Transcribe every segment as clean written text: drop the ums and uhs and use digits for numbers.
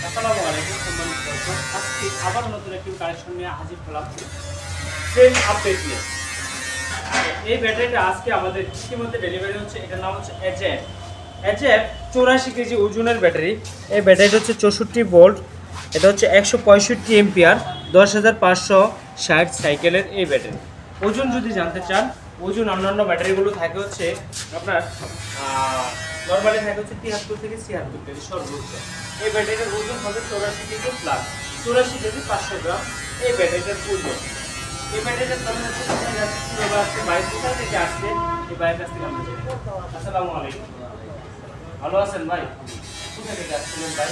আসসালামু আলাইকুম সম্মানিত দর্শক, আজকে আবার নতুন একটি কালেকশন নিয়ে হাজির হলাম। সেম আপডেট নিয়ে এই ব্যাটারিটা আজকে আমাদের ইতিমধ্যে ডেলিভারি হচ্ছে। এটার নাম হচ্ছে এজেফ। এজেফ 84 কেজি ওজনের ব্যাটারি। এই ব্যাটারিটা হচ্ছে 64 ভোল্ট। এটা হচ্ছে 165 এম্পিয়ার, 10,560 সাইকেলের এই ব্যাটারি। ওজন যদি জানতে চান, ওজন অন্যান্য ব্যাটারিগুলো থাকে হচ্ছে আপনার নর্মালি থাকে হচ্ছে 73 থেকে 76 কেজি সর্বোচ্চ। এই ব্যাটারিটার ওজন হবে 84 কেজি প্লাস 84 কেজি 500 গ্রাম এই ব্যাটারিটার ওজন। এই ব্যাটারিটার দাম হচ্ছে কোথায় যাচ্ছে, কিভাবে আসছে, বাইক কোথা থেকে আসছে, এই বাইরের কাছ থেকে আমরা জানি। আসসালামু আলাইকুম, ভালো আছেন ভাই? কোথা থেকে আসছিলেন ভাই?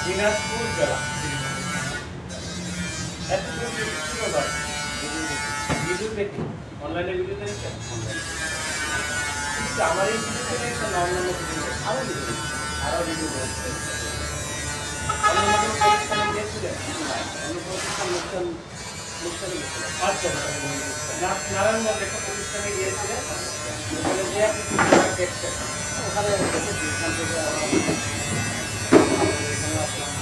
দিনাজপুর জেলা। এত দূর ভাই ভিডিও দেখি, অনলাইনে ভিডিও দেখেছেন? আমার এই ভিডিও দেখেছেন না অন্যান্য ভিডিও? আরও ভিডিও দেখছেন। আচ্ছা, নারায়ণগঞ্জ একটা প্রতিষ্ঠানে গিয়েছিলেন, ওখানে যে আপনি দেখছেন ওখানে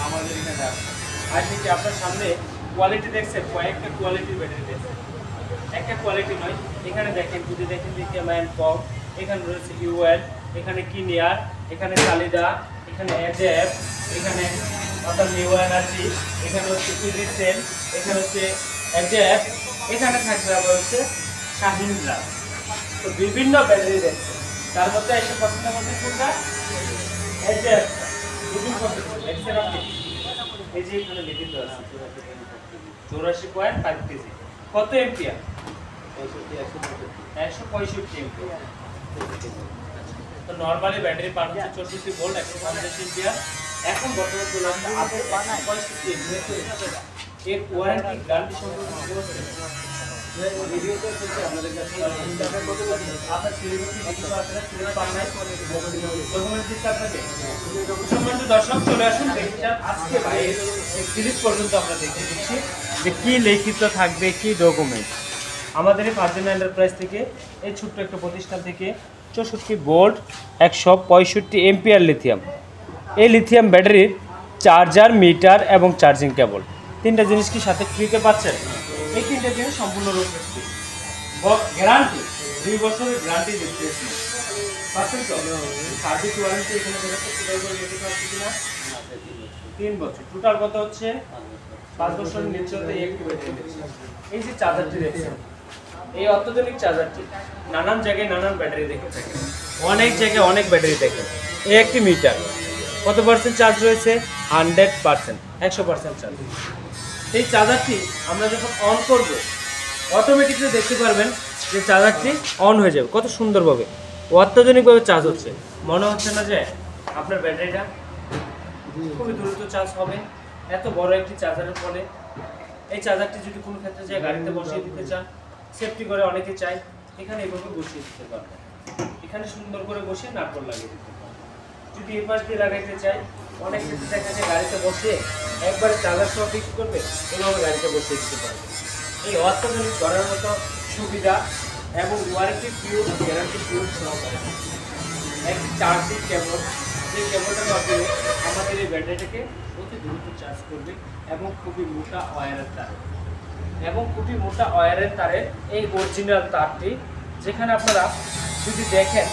আমাদের এখানে আসছে। আর কি আপনার সামনে কোয়ালিটি দেখছেন, কয়েকটা কোয়ালিটির ব্যাটারি দেখছেন, একটা কোয়ালিটি নয়। এখানে দেখেন, যদি দেখেন লিথিয়াম পপ, এখানে রয়েছে ইউএল, এখানে কিনিয়ার, এখানে কালিদা, এখানে এজেফ, এখানে অর্থাৎ নিউ এনার্জি, এখানে হচ্ছে ইডিসেল, এখানে হচ্ছে এজেফ, এখানে থাকবে আবার হচ্ছে শাহিনরা। তো বিভিন্ন ব্যাটারি দেখছে, তার মধ্যে এসে পছন্দ করতে কোনটা? এজেফ। বিভিন্ন দেখছেন আপনি, এই যে এখানে লিখিত আছে 84.5 কেজি। কত এম্পিয়ার? 165 এম্পিয়ার। তো নরমালি ব্যাটারি পান হচ্ছে 64 ভোল্ট 150 এম্পিয়ার। এখন বর্তমানে চলে আসছে 65 এম্পিয়ার। এর ওয়ারেন্টি গ্যারান্টি সম্পর্কে কি বলছেন? ভিডিওতে বলছি আপনাদের কাছে আপনার সিলিগুটি কিছু আছে না, সিলিং পান নাই, ডকুমেন্ট দিতে আপনাকে। সম্মানিত দর্শক, চলে আসুন দেখতে চান আজকে ভাই সিরিজ পর্যন্ত আমরা দেখে দিচ্ছি যে কি লিখিত থাকবে, কি ডকুমেন্ট। আমাদের এই ফারজানা এন্টারপ্রাইজ থেকে, এই ছোট্ট একটা প্রতিষ্ঠান থেকে 64 ভোল্ট 165 এম্পিয়ার লিথিয়াম, এই লিথিয়াম ব্যাটারির চার্জার, মিটার এবং চার্জিং কেবল, তিনটা জিনিস কি সাথে ফ্রিতে পাচ্ছেন? এই তিনটা জিনিস সম্পূর্ণরূপে ফ্রি। গ্যারান্টি 2 বছরের গ্যারান্টি দিচ্ছে পাচ্ছেন তো। সার্ভিস ওয়ারেন্টি এখানে দেখাচ্ছে, সেটাই করে লিখে পাচ্ছি কিনা? 3 বছর। টোটাল কত হচ্ছে? 5 বছরের নিশ্চয়তা একটু বেড়ে গেছে। এই যে চার্জারটি দেখছেন, এই অত্যাধুনিক চার্জারটি নানান জায়গায় নানান ব্যাটারি দেখে থাকেন, অনেক জায়গায় অনেক ব্যাটারি দেখেন। এই একটি মিটার কত পার্সেন্ট চার্জ রয়েছে? 100%, 100% চার্জ। এই চার্জারটি আমরা যখন অন করব, অটোমেটিকলি দেখতে পারবেন যে চার্জারটি অন হয়ে যাবে কত সুন্দরভাবে, অত্যাধুনিকভাবে চার্জ হচ্ছে। মনে হচ্ছে না যে আপনার ব্যাটারিটা খুবই দ্রুত চার্জ হবে এত বড় একটি চার্জারের ফলে। এই চার্জারটি যদি কোনো ক্ষেত্রে যে গাড়িতে বসিয়ে দিতে চান, সেফটি করে অনেকে চাই, এখানে এভাবে বসিয়ে দিতে পারবেন। এখানে সুন্দর করে বসিয়ে নাটবল লাগিয়ে দিতে পারবেন। যদি এই পাশ দিয়ে লাগাইতে চাই, অনেক ক্ষেত্রে দেখা যায় গাড়িতে বসে একবারে চার্জার সহ ফিক্স করবে, এভাবে গাড়িতে বসিয়ে দিতে পারবে। এই অত্যাধুনিক ধরার মতো সুবিধা এবং ওয়ারেন্টি পিওর, গ্যারান্টি পিওর সহকারে একটি চার্জিং কেবল, যে কেবলটার মাধ্যমে আমাদের এই ব্যাটারিটাকে অতি দ্রুত চার্জ করবে এবং খুবই মোটা ওয়্যারের তারে, এবং খুবই মোটা ওয়্যারের তারে এই অরিজিনাল তারটি, যেখানে আপনারা যদি দেখেন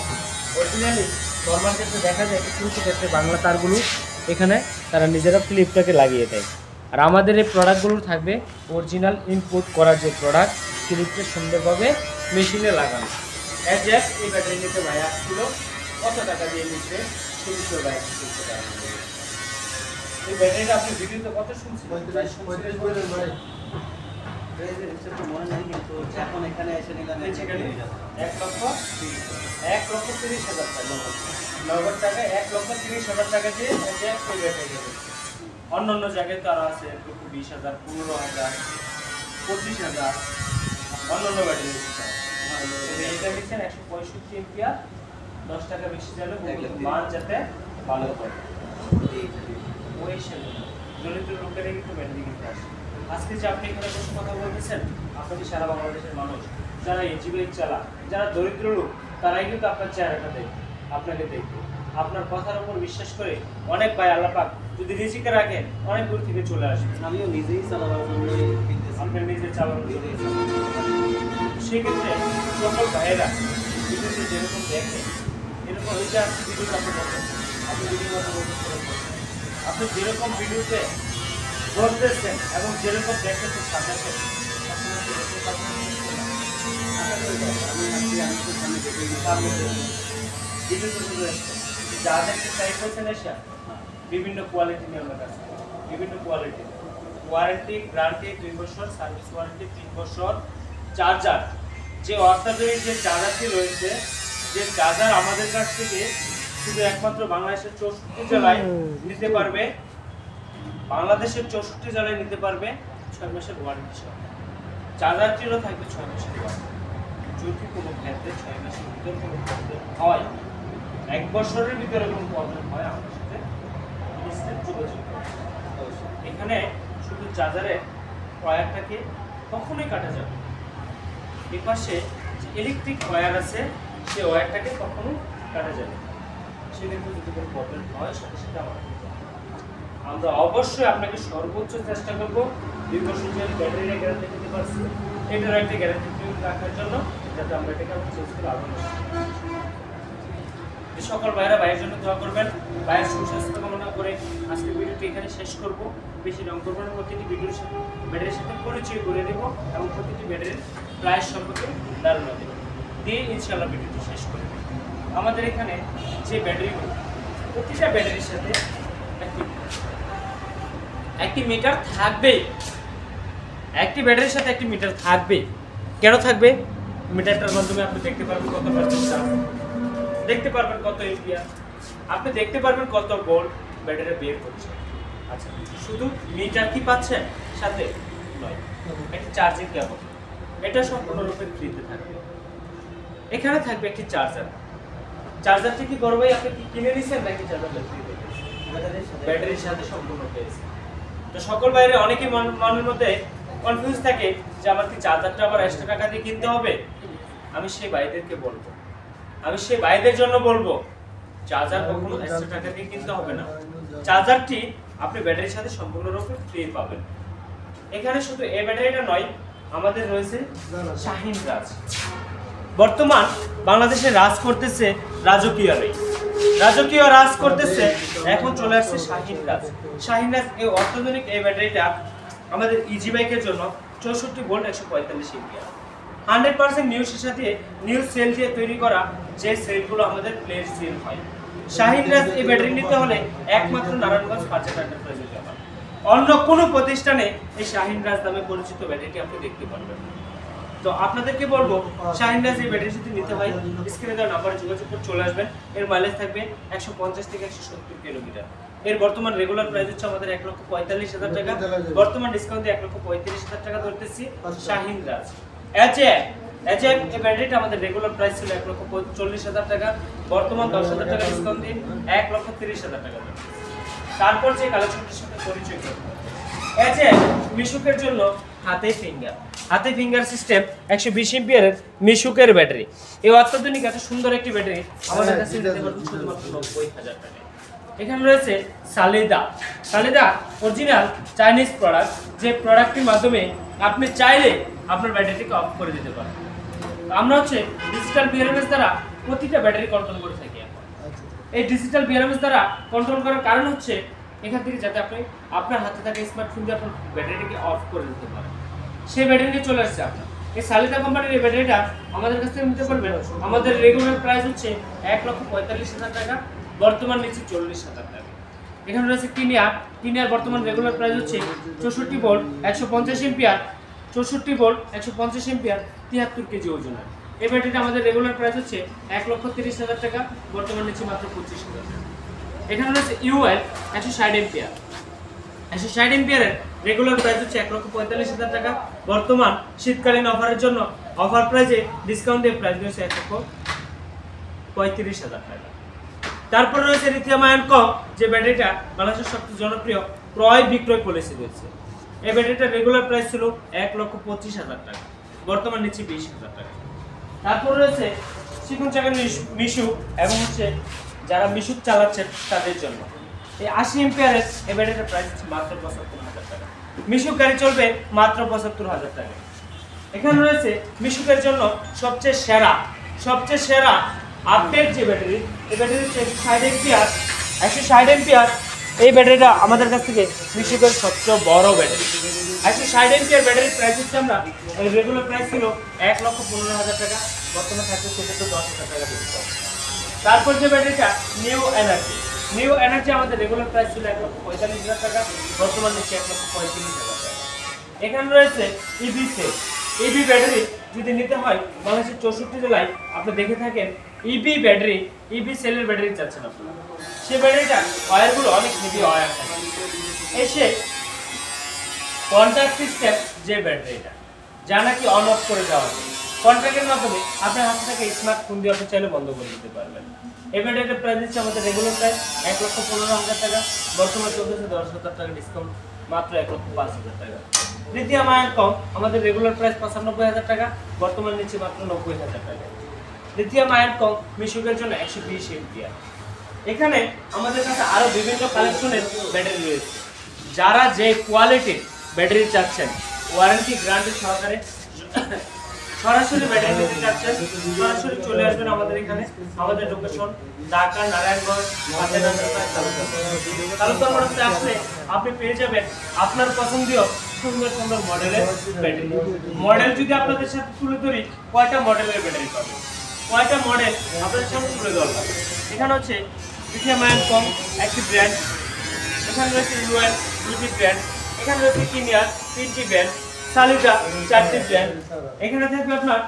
অরিজিনালি নর্মাল ক্ষেত্রে দেখা যায় কিছু কিছু ক্ষেত্রে বাংলা তারগুলো এখানে তারা নিজেরা ক্লিপটাকে লাগিয়ে দেয়। আর আমাদের এই প্রোডাক্টগুলো থাকবে অরিজিনাল ইনপুট করা যে প্রোডাক্ট, ক্লিপটা সুন্দরভাবে মেশিনে লাগানো। এজেফ এই ব্যাটারি নিতে ভাই আসছিল, কত টাকা দিয়ে নিচ্ছে? 300 টাকা। এই ব্যাটারিটা আপনি ভিডিওতে কত শুনছেন? মনে নেই, কিন্তু এখন এখানে এসে নিলাম 1,30,000 টাকা, নগদ টাকা 1,30,000 টাকা দিয়ে অন্য অন্য জায়গায় তো আরো আছে 20,000, 15,000, 25,000 অন্য অন্য ব্যাটারি। এটা নিচ্ছেন 165 এম্পিয়ার, 10 টাকা বেশি যাবে, মান যাতে ভালো হয়। ওই দরিদ্র লোকেরা কিন্তু ব্যাটারি কিনতে আসে। আজকে যে আপনি এখানে বসে কথা বলতেছেন, আপনি সারা বাংলাদেশের মানুষ যারা এজিবাইক চালা, যারা দরিদ্র লোক, তারাই কিন্তু আপনার চেহারাটা দেখবে, আপনাকে দেখবে। আপনার কথার উপর বিশ্বাস করে অনেক ভাই আল্লাহ পাক যদি রিজিকে রাখেন অনেক দূর থেকে চলে আসবে। আমিও নিজেই চালাবার জন্য কিনতেছি। আপনি নিজে চালানোর জন্য সেক্ষেত্রে সকল ভাইয়েরা ভিডিওতে যেরকম দেখে এরকম ওইটা ভিডিওটা আপনি দেখেন, আপনি ভিডিও আপনি যেরকম ভিডিওতে বলতেছেন এবং যেরকম দেখতেছেন সামনে যা দেখতে চাই করছেন এসে বিভিন্ন কোয়ালিটি নিয়ে আমার কাছে বিভিন্ন কোয়ালিটি ওয়ারেন্টি গ্যারান্টি 2 বছর, সার্ভিস ওয়ারেন্টি 3 বছর, চার্জার যে অত্যাধুনিক যে চার্জারটি রয়েছে, যে চার্জার আমাদের কাছ থেকে শুধু একমাত্র বাংলাদেশের 64 জেলায় নিতে পারবে, বাংলাদেশের 64 জেলায় নিতে পারবে 6 মাসের ওয়ারেন্টি সহ। চার্জারটিরও থাকবে 6 মাসের ওয়ারেন্টি। যদি কোনো ক্ষেত্রে 6 মাসের ভিতরে কোনো প্রবলেম হয়, 1 বছরের ভিতরে কোনো প্রবলেম হয়, আমাদের সাথে যোগাযোগ করুন। এখানে শুধু চার্জারের ওয়্যারটাকে কখনোই কাটা যাবে। এর পাশে যে ইলেকট্রিক ওয়্যার আছে সেই ওয়্যারটাকে কখনো কাটা যাবে। সেক্ষেত্রে যদি কোনো প্রবলেম হয় সাথে সাথে আমরা অবশ্যই আপনাকে সর্বোচ্চ চেষ্টা করব 2 বছর যে ব্যাটারির গ্যারান্টি দিতে পারছি এটার একটা গ্যারান্টি রাখার জন্য, যাতে আমরা এটাকে চেঞ্জ করে আবার সকল ভাইয়েরা ভাইয়ের জন্য দোয়া করবেন। ভাইয়ের সুস্বাস্থ্য কামনা করে আজকে ভিডিওটি এখানে শেষ করব। বেশি রং করবো না, প্রতিটি ভিডিওর সাথে ব্যাটারির সাথে পরিচয় করে দেব এবং প্রতিটি ব্যাটারির প্রাইস সম্পর্কে ধারণা দেব দিয়ে ইনশাআল্লাহ ভিডিওটি শেষ করে দেব। আমাদের এখানে যে ব্যাটারিগুলো, প্রতিটা ব্যাটারির সাথে একটি মিটার থাকবে, একটি ব্যাটারির সাথে একটি মিটার থাকবে। কেন থাকবে? মিটারটার মাধ্যমে আপনি দেখতে পারবেন কত পার্সেন্ট চার্জ, দেখতে পারবেন কত এম্পিয়ার, আপনি দেখতে পারবেন কত ভোল্ট ব্যাটারি বের করছে। আচ্ছা, শুধু মিটার কি পাচ্ছেন সাথে নয়, একটি চার্জিং কেবল, এটা সম্পূর্ণরূপে ফ্রিতে থাকবে। এখানে থাকবে একটি চার্জার। চার্জারটি কি বড় ভাই আপনি কি কিনে নিছেন নাকি চার্জারটা ফ্রি পেয়েছেন? ব্যাটারির সাথে সম্পূর্ণ পেয়েছেন। তো সকল বাইরে অনেকেই মনের মধ্যে কনফিউজ থাকে যে আমার কি চার্জারটা আবার এক্সট্রা টাকা দিয়ে কিনতে হবে। আমি সেই ভাইদেরকে বলবো, আমি সেই ভাইদের জন্য বলবো, চার্জার কখনো এক্সট্রা টাকা দিয়ে কিনতে হবে না। চার্জারটি আপনি ব্যাটারির সাথে সম্পূর্ণরূপে ফ্রি পাবেন। এখানে শুধু এই ব্যাটারিটা নয়, আমাদের রয়েছে শাহিন রাজ। বর্তমান বাংলাদেশে রাজ করতেছে রাজকীয় রাজ করতেছে, এখন চলে আসছে শাহিন রাজ। শাহিন রাজ এই অত্যাধুনিক এই ব্যাটারিটা আমাদের ইজি বাইকের জন্য 64 ভোল্ট 145 এম্পিয়ার 100% নিউ সীসা দিয়ে নিউ সেল দিয়ে তৈরি করা, যে সেলগুলো আমাদের প্লেট সেল হয়। শাহিন রাজ এই ব্যাটারি নিতে হলে একমাত্র নারায়ণগঞ্জ পার্চেস এন্টারপ্রাইজে যাবেন। অন্য কোনো প্রতিষ্ঠানে এই শাহিন রাজ নামে পরিচিত ব্যাটারিটি আপনি দেখতে পারবেন। তো আপনাদেরকে বলবো, শাহিন রাজ এই ব্যাটারি যদি নিতে হয় স্ক্রিনে দেওয়া নাম্বারে যোগাযোগ করে চলে আসবেন। এর মাইলেজ থাকবে 150 থেকে 170 কিলোমিটার। এর বর্তমান রেগুলার প্রাইস হচ্ছে আমাদের 1,45,000 টাকা, বর্তমান ডিসকাউন্ট দিয়ে 1,35,000 টাকা ধরতেছি। শাহিন রাজ এই ব্যাটারিটা আমাদের রেগুলার প্রাইস ছিল 1,40,000 টাকা, বর্তমান 10,000 টাকা ডিসকাউন্ট দিয়ে 1,30,000 টাকা। তারপর যে কালেকশনটির সাথে পরিচয় করব, মিশুকের জন্য হাতে ফিঙ্গার সিস্টেম 120 এম্পিয়ারের মিশুকের ব্যাটারি। এই অত্যাধুনিক এত সুন্দর একটি ব্যাটারি আমাদের কাছে নিতে পারবেন শুধুমাত্র 90,000 টাকা। এখানে রয়েছে সালিদা অরিজিনাল চাইনিজ প্রোডাক্ট, যে প্রোডাক্টটির মাধ্যমে আপনি চাইলে আপনার ব্যাটারিকে অফ করে দিতে পারেন। আমরা হচ্ছে ডিজিটাল বিআরএমএস দ্বারা প্রতিটা ব্যাটারি কন্ট্রোল করে থাকি। এই ডিজিটাল বিআরএমএস দ্বারা কন্ট্রোল করার কারণ হচ্ছে এখান থেকে যাতে আপনি আপনার হাতে থাকা স্মার্টফোন দিয়ে আপনার ব্যাটারিকে অফ করে দিতে পারেন। সেই ব্যাটারি নিয়ে চলে আসছে আপনার এই সালিদা কোম্পানির এই ব্যাটারিটা আমাদের কাছ থেকে নিতে পারবেন। আমাদের রেগুলার প্রাইস হচ্ছে 1,45,000 টাকা, বর্তমান নিচ্ছে 40,000 টাকা। এখানে রয়েছে কিনিয়ার বর্তমান রেগুলার প্রাইস হচ্ছে 64 ভোল্ট 150 এম্পিয়ার 73 কেজি ওজনের। এই ব্যাটারিটা আমাদের রেগুলার প্রাইস হচ্ছে 1,30,000 টাকা, বর্তমান নিচ্ছে মাত্র 25,000 টাকা। এখানে রয়েছে ইউএল 160 এম্পিয়ারের রেগুলার প্রাইস হচ্ছে 1,45,000 টাকা, বর্তমান শীতকালীন অফারের জন্য অফার প্রাইসে ডিসকাউন্ট দিয়ে প্রাইস রয়েছে 1,35,000 টাকা। তারপর রয়েছে লিথিয়াম আয়ন কম, যে ব্যাটারিটা বাংলাদেশের সবচেয়ে জনপ্রিয় ক্রয় বিক্রয় পলিসি রয়েছে। এই ব্যাটারিটার রেগুলার প্রাইস ছিল 1,25,000 টাকা, বর্তমান নিচ্ছে 20,000 টাকা। তারপর রয়েছে চিকন চাকার মিশু এবং হচ্ছে যারা মিশুক চালাচ্ছেন তাদের জন্য। এই 80 এম্পিয়ারের এই ব্যাটারিটার প্রাইস হচ্ছে মাত্র ৭৫,০০০ টাকা। মিশুক গাড়ি চলবে মাত্র ৭৫,০০০ টাকা। এখানে রয়েছে মিশুকের জন্য সবচেয়ে সেরা আপডেট যে ব্যাটারি, এই ব্যাটারি হচ্ছে 60 এম্পিয়ার 160 এম্পিয়ার। এই ব্যাটারিটা আমাদের কাছ থেকে মিশুকের সবচেয়ে বড় ব্যাটারি। 160 এম্পিয়ার ব্যাটারির প্রাইস হচ্ছে আমরা রেগুলার প্রাইস ছিল ১,১৫,০০০ টাকা, বর্তমানে থাকছে সেক্ষেত্রে ১০,০০০ টাকা ডিসকাউন্ট। তারপর যে ব্যাটারিটা নিউ এনার্জি আমাদের রেগুলার প্রাইস ছিল ১,৪৫,০০০ টাকা, বর্তমানে নিচ্ছে ১,৩৫,০০০ টাকা। এখানে রয়েছে ইভি ব্যাটারি যদি নিতে হয় বাংলাদেশের ৬৪ জেলায় আপনি দেখে থাকেন ইভি সেলের ব্যাটারি চাচ্ছেন আপনারা। সেই ব্যাটারিটা ওয়্যারগুলো অনেক হেভি ওয়্যার থাকে। এসে কন্ট্যাক্ট সিস্টেম যে ব্যাটারিটা যা নাকি অন অফ করে দেওয়া যায়, কন্ট্যাক্টের মাধ্যমে আপনার হাতে থেকে স্মার্টফোন দিয়ে আপনি চাইলে বন্ধ করে দিতে পারবেন। এই ব্যাটারিটার প্রাইস হচ্ছে আমাদের রেগুলার প্রাইস ১,১৫,০০০ টাকা, বর্তমানে চলতেছে ১০,০০০ টাকা ডিসকাউন্ট, মাত্র ১,০৫,০০০ টাকা। লিথিয়াম আয়ন কম আমাদের রেগুলার প্রাইস ৯৫,০০০ টাকা, বর্তমানে নিচ্ছে মাত্র ৯০,০০০ টাকা। লিথিয়াম আয়ন কম মিশুকের জন্য ১২০ এম্পিয়ার। এখানে আমাদের কাছে আরো বিভিন্ন কালেকশনের ব্যাটারি রয়েছে। যারা যে কোয়ালিটির ব্যাটারি চাচ্ছেন, ওয়ারেন্টি গ্যারান্টি সহকারে সরাসরি ব্যাটারি নিতে চাচ্ছেন, সরাসরি চলে আসবেন আমাদের এখানে। আমাদের লোকেশন ঢাকা, নারায়ণগঞ্জ, তালুকদার আসলে আপনি পেয়ে যাবেন আপনার পছন্দীয় সুন্দর মডেলের ব্যাটারি। মডেল যদি আপনাদের সাথে তুলে ধরি, কয়টা মডেলের ব্যাটারি পাবেন, কয়টা মডেল আপনাদের সামনে তুলে ধরবো। এখানে হচ্ছে লিথিয়াম আয়ন কম একটি ব্র্যান্ড, এখানে রয়েছে ইউএল 2টি ব্র্যান্ড, এখানে রয়েছে কিনিয়ার 3টি ব্র্যান্ড, সালিডা 4টি ব্র্যান্ড, এখানে থাকবে আপনার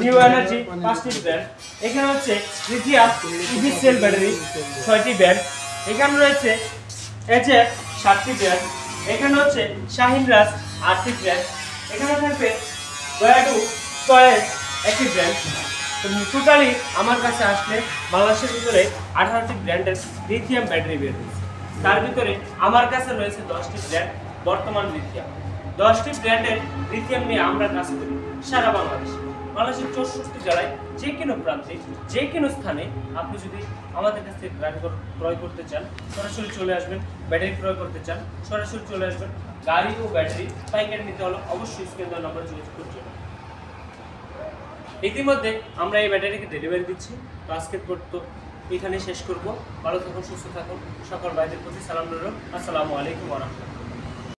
নিউ এনার্জি 5টি ব্র্যান্ড, এখানে হচ্ছে লিথিয়াম ইভি সেল ব্যাটারি 6টি ব্র্যান্ড, এখানে রয়েছে এইচএফ 7টি ব্র্যান্ড, এখানে হচ্ছে শাহিন রাজ 8টি ব্র্যান্ড, এখানে থাকবে দয়াডু চয়েস 1টি ব্র্যান্ড। টোটালি আমার কাছে আসলে বাংলাদেশের ভিতরে 18টি ব্র্যান্ডের লিথিয়াম ব্যাটারি বের হয়েছে। তার ভিতরে আমার কাছে রয়েছে 10টি ব্র্যান্ড বর্তমান লিথিয়াম। 10টি ব্র্যান্ডের লিথিয়াম নিয়ে আমরা কাজ করি সারা বাংলাদেশে। বাংলাদেশের 64 জেলায় যে কোনো প্রান্তে যে কোনো স্থানে আপনি যদি আমাদের কাছ থেকে গাড়ি ক্রয় করতে চান, সরাসরি চলে আসবেন। ব্যাটারি ক্রয় করতে চান, সরাসরি চলে আসবেন। গাড়ি ও ব্যাটারি পাইকারি নিতে হলে অবশ্যই স্ক্রিন দেওয়া নম্বরে যোগাযোগ করতে হবে। ইতিমধ্যে আমরা এই ব্যাটারিকে ডেলিভারি দিচ্ছি। তো আজকের তো এখানে শেষ করব। ভালো থাকুন, সুস্থ থাকুন। সকল ভাইদের প্রতি সালাম রইল। আসসালামু আলাইকুম ওয়া রাহমাতুল্লাহ।